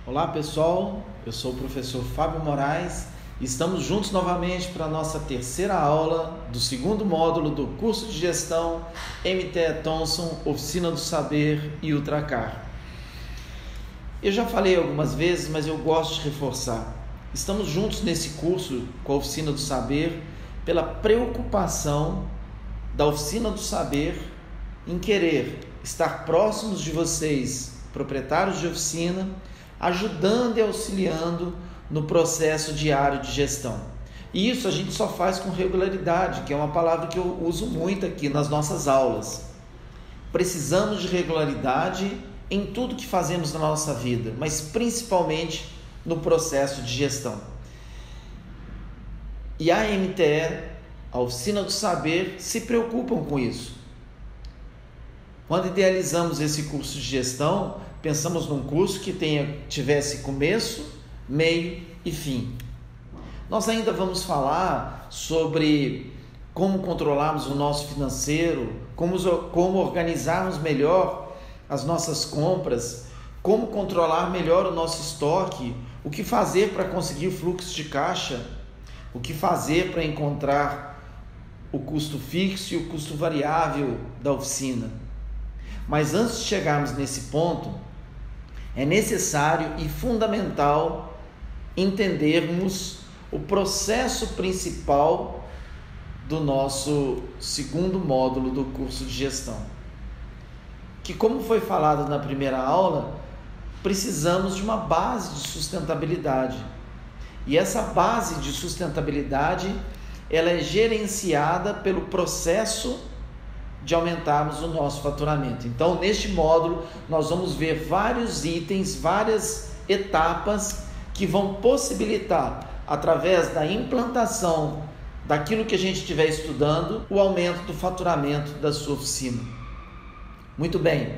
Olá pessoal, eu sou o professor Fábio Moraes e estamos juntos novamente para a nossa terceira aula do segundo módulo do curso de gestão MTE Thompson, Oficina do Saber e Ultracar. Eu já falei algumas vezes, mas eu gosto de reforçar. Estamos juntos nesse curso com a Oficina do Saber pela preocupação da Oficina do Saber em querer estar próximos de vocês, proprietários de oficina, ajudando e auxiliando no processo diário de gestão. E isso a gente só faz com regularidade, que é uma palavra que eu uso muito aqui nas nossas aulas. Precisamos de regularidade em tudo que fazemos na nossa vida, mas principalmente no processo de gestão. E a MTE, a Oficina do Saber, se preocupam com isso. Quando idealizamos esse curso de gestão, pensamos num curso que tivesse começo, meio e fim. Nós ainda vamos falar sobre como controlarmos o nosso financeiro, como organizarmos melhor as nossas compras, como controlar melhor o nosso estoque, o que fazer para conseguir o fluxo de caixa, o que fazer para encontrar o custo fixo e o custo variável da oficina. Mas antes de chegarmos nesse ponto, é necessário e fundamental entendermos o processo principal do nosso segundo módulo do curso de gestão. Que, como foi falado na primeira aula, precisamos de uma base de sustentabilidade. E essa base de sustentabilidade, ela é gerenciada pelo processo de aumentarmos o nosso faturamento. Então, neste módulo, nós vamos ver vários itens, várias etapas que vão possibilitar, através da implantação daquilo que a gente estiver estudando, o aumento do faturamento da sua oficina. Muito bem.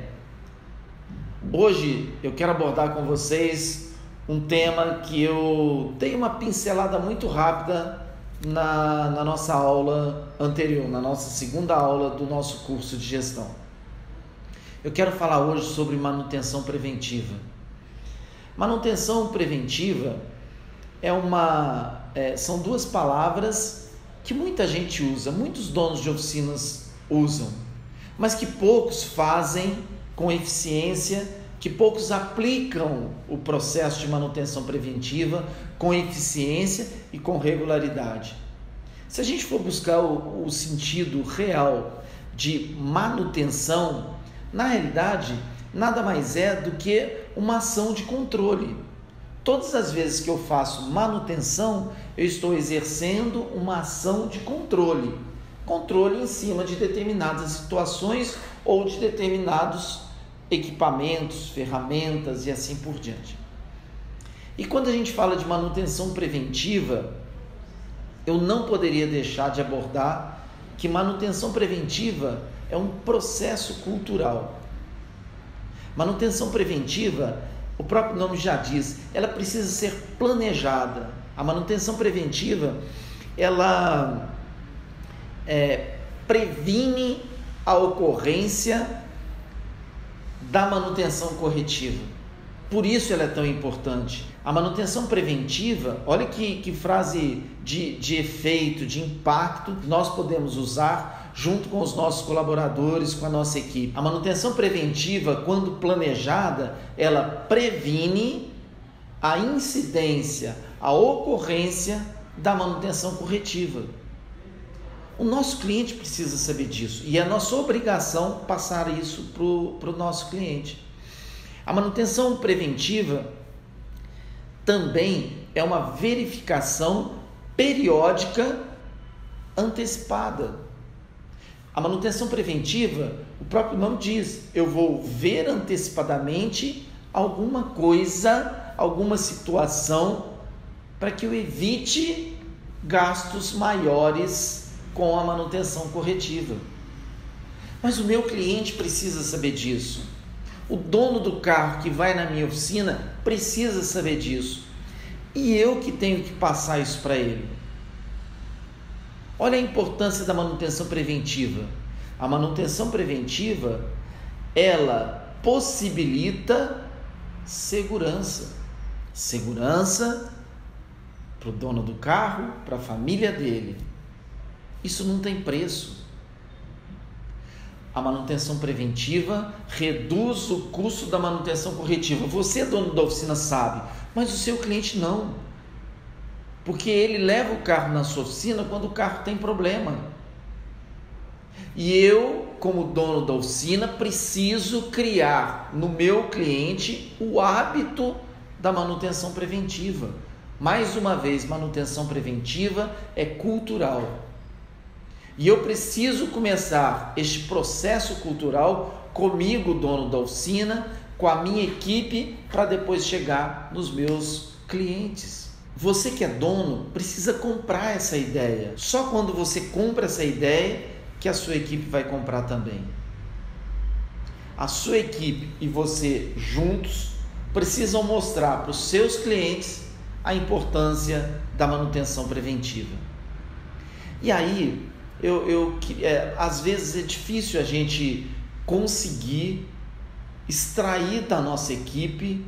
Hoje eu quero abordar com vocês um tema que eu dei uma pincelada muito rápida na nossa aula anterior, na nossa segunda aula do nosso curso de gestão. Eu quero falar hoje sobre manutenção preventiva. Manutenção preventiva são duas palavras que muita gente usa, muitos donos de oficinas usam, mas que poucos fazem com eficiência, que poucos aplicam o processo de manutenção preventiva com eficiência e com regularidade. Se a gente for buscar o sentido real de manutenção, na realidade, nada mais é do que uma ação de controle. Todas as vezes que eu faço manutenção, eu estou exercendo uma ação de controle. Controle em cima de determinadas situações ou de determinados equipamentos, ferramentas e assim por diante. E quando a gente fala de manutenção preventiva, eu não poderia deixar de abordar que manutenção preventiva é um processo cultural. Manutenção preventiva, o próprio nome já diz, ela precisa ser planejada. A manutenção preventiva, ela previne a ocorrência da manutenção corretiva. Por isso ela é tão importante. A manutenção preventiva, olha que frase de efeito, de impacto nós podemos usar junto com os nossos colaboradores, com a nossa equipe. A manutenção preventiva, quando planejada, ela previne a incidência, a ocorrência da manutenção corretiva. O nosso cliente precisa saber disso e é nossa obrigação passar isso para o nosso cliente. A manutenção preventiva também é uma verificação periódica antecipada. A manutenção preventiva, o próprio nome diz, eu vou ver antecipadamente alguma coisa, alguma situação, para que eu evite gastos maiores com a manutenção corretiva. Mas o meu cliente precisa saber disso. O dono do carro que vai na minha oficina precisa saber disso. E eu que tenho que passar isso para ele. Olha a importância da manutenção preventiva. A manutenção preventiva, ela possibilita segurança. segurança para o dono do carro, para a família dele. Isso não tem preço. A manutenção preventiva reduz o custo da manutenção corretiva. Você, dono da oficina, sabe, mas o seu cliente não. Porque ele leva o carro na sua oficina quando o carro tem problema. E eu, como dono da oficina, preciso criar no meu cliente o hábito da manutenção preventiva. Mais uma vez, manutenção preventiva é cultural. E eu preciso começar este processo cultural comigo, dono da oficina, com a minha equipe, para depois chegar nos meus clientes. Você que é dono precisa comprar essa ideia. Só quando você compra essa ideia que a sua equipe vai comprar também. A sua equipe e você juntos precisam mostrar para os seus clientes a importância da manutenção preventiva. E aí, às vezes é difícil a gente conseguir extrair da nossa equipe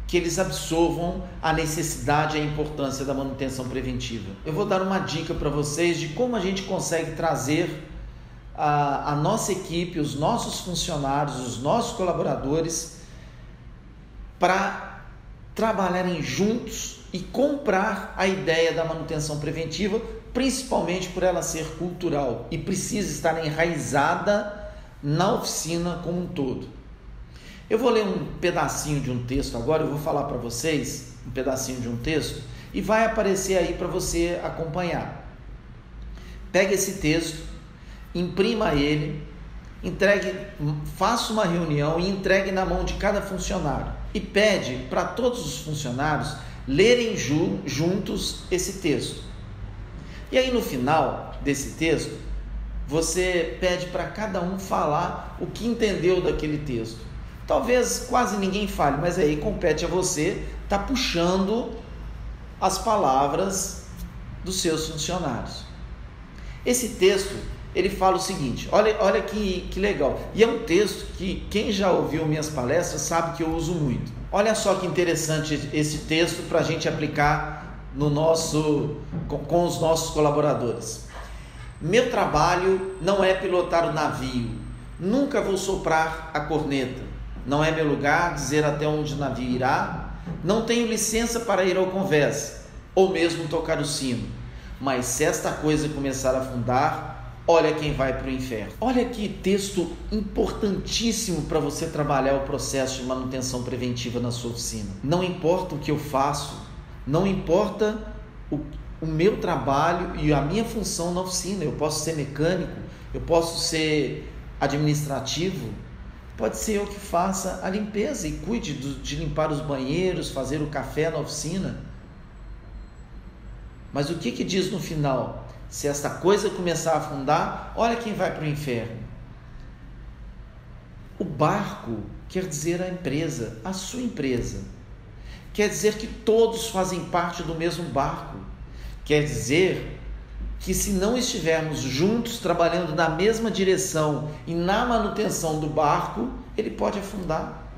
que eles absorvam a necessidade e a importância da manutenção preventiva. Eu vou dar uma dica para vocês de como a gente consegue trazer a nossa equipe, os nossos funcionários, os nossos colaboradores para trabalharem juntos e comprar a ideia da manutenção preventiva, principalmente por ela ser cultural e precisa estar enraizada na oficina como um todo. Eu vou ler um pedacinho de um texto agora, eu vou falar para vocês um pedacinho de um texto e vai aparecer aí para você acompanhar. Pegue esse texto, imprima ele, faça uma reunião e entregue na mão de cada funcionário. E pede para todos os funcionários lerem juntos esse texto. E aí no final desse texto, você pede para cada um falar o que entendeu daquele texto. Talvez quase ninguém fale, mas aí compete a você estar puxando as palavras dos seus funcionários. Esse texto, ele fala o seguinte, olha que legal. E é um texto que quem já ouviu minhas palestras sabe que eu uso muito. Olha só que interessante esse texto para a gente aplicar com os nossos colaboradores. Meu trabalho não é pilotar o navio. Nunca vou soprar a corneta. Não é meu lugar dizer até onde o navio irá. Não tenho licença para ir ao convés, ou mesmo tocar o sino. Mas se esta coisa começar a afundar, olha quem vai para o inferno. Olha que texto importantíssimo para você trabalhar o processo de manutenção preventiva na sua oficina. Não importa o que eu faço, não importa o meu trabalho e a minha função na oficina. Eu posso ser mecânico, eu posso ser administrativo, pode ser eu que faça a limpeza e cuide de limpar os banheiros, fazer o café na oficina. Mas o que diz no final? Se esta coisa começar a afundar, olha quem vai para o inferno. O barco quer dizer a empresa, a sua empresa. Quer dizer que todos fazem parte do mesmo barco. Quer dizer que se não estivermos juntos trabalhando na mesma direção e na manutenção do barco, ele pode afundar.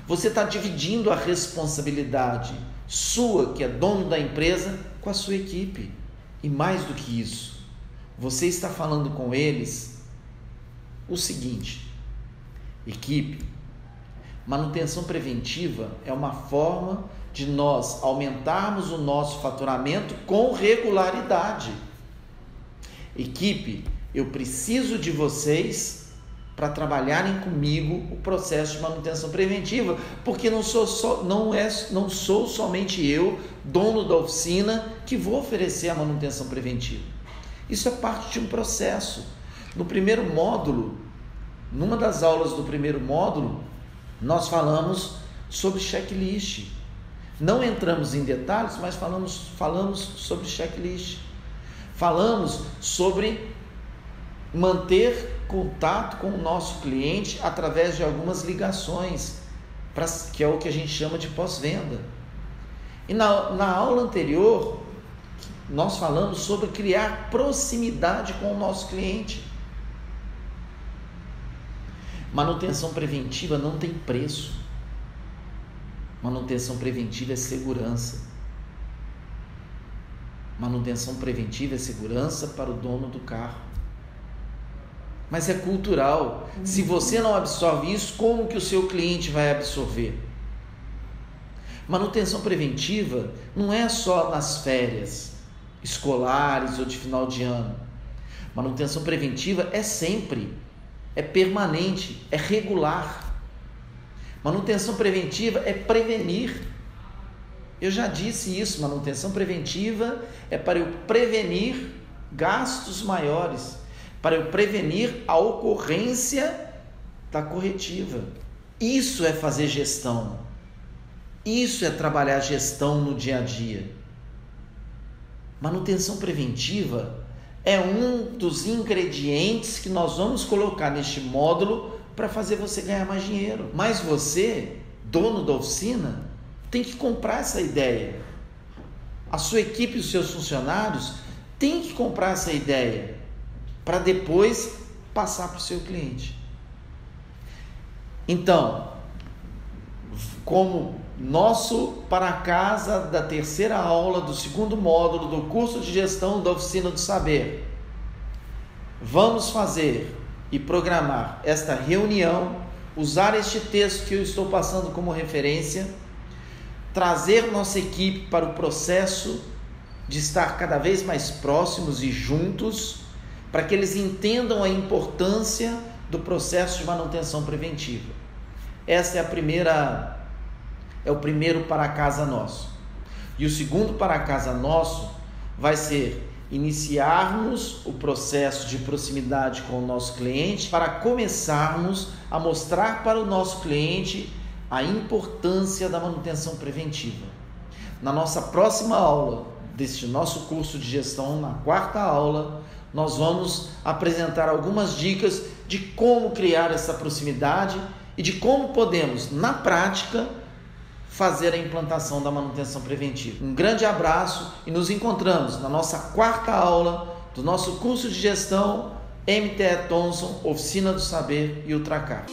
Você está dividindo a responsabilidade sua, que é dono da empresa, com a sua equipe. E mais do que isso, você está falando com eles o seguinte: equipe, manutenção preventiva é uma forma de nós aumentarmos o nosso faturamento com regularidade. Equipe, eu preciso de vocês para trabalharem comigo o processo de manutenção preventiva, porque não sou somente eu, dono da oficina, que vou oferecer a manutenção preventiva. Isso é parte de um processo. No primeiro módulo, numa das aulas do primeiro módulo, nós falamos sobre checklist. Não entramos em detalhes, mas falamos sobre checklist. Falamos sobre manter contato com o nosso cliente através de algumas ligações, que é o que a gente chama de pós-venda. E na aula anterior, nós falamos sobre criar proximidade com o nosso cliente. Manutenção preventiva não tem preço. Manutenção preventiva é segurança. Manutenção preventiva é segurança para o dono do carro. Mas é cultural. Se você não absorve isso, como que o seu cliente vai absorver? Manutenção preventiva não é só nas férias escolares ou de final de ano. Manutenção preventiva é sempre, é permanente, é regular. Manutenção preventiva é prevenir. Eu já disse isso, manutenção preventiva é para eu prevenir gastos maiores, para eu prevenir a ocorrência da corretiva. Isso é fazer gestão. Isso é trabalhar gestão no dia a dia. Manutenção preventiva é um dos ingredientes que nós vamos colocar neste módulo para fazer você ganhar mais dinheiro. Mas você, dono da oficina, tem que comprar essa ideia. A sua equipe e os seus funcionários têm que comprar essa ideia para depois passar para o seu cliente. Então, como nosso para casa da terceira aula do segundo módulo do curso de gestão da Oficina do Saber, vamos fazer e programar esta reunião, usar este texto que eu estou passando como referência, trazer nossa equipe para o processo de estar cada vez mais próximos e juntos, para que eles entendam a importância do processo de manutenção preventiva. Essa é o primeiro para casa nosso. E o segundo para casa nosso vai ser iniciarmos o processo de proximidade com o nosso cliente para começarmos a mostrar para o nosso cliente a importância da manutenção preventiva. Na nossa próxima aula deste nosso curso de gestão, na quarta aula, nós vamos apresentar algumas dicas de como criar essa proximidade e de como podemos, na prática, fazer a implantação da manutenção preventiva. Um grande abraço e nos encontramos na nossa quarta aula do nosso curso de gestão MTE Thompson, Oficina do Saber e Ultracar.